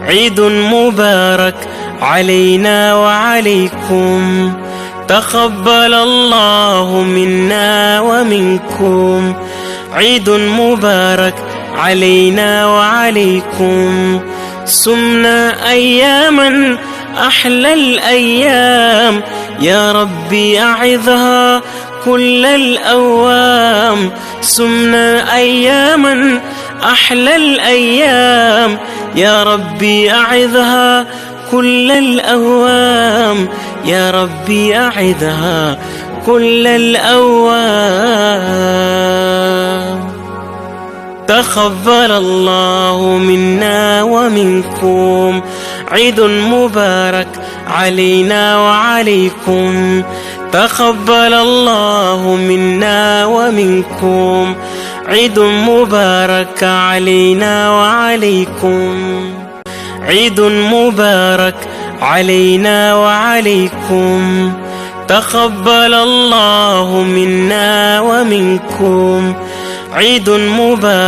عيد مبارك علينا وعليكم، تقبل الله منا ومنكم. عيد مبارك علينا وعليكم. سمنا أياما أحلى الأيام، يا ربي أعظها كل الأوام. سمنا أياما أحلى الأيام، يا ربي أعظها كل الأوام. يا ربي أعظها كل الأوام. تقبل الله منا ومنكم. عيد مبارك علينا وعليكم، تقبل الله منا ومنكم. عيد مبارك علينا وعليكم. عيد مبارك علينا وعليكم، تقبل الله منا ومنكم. عيد مبارك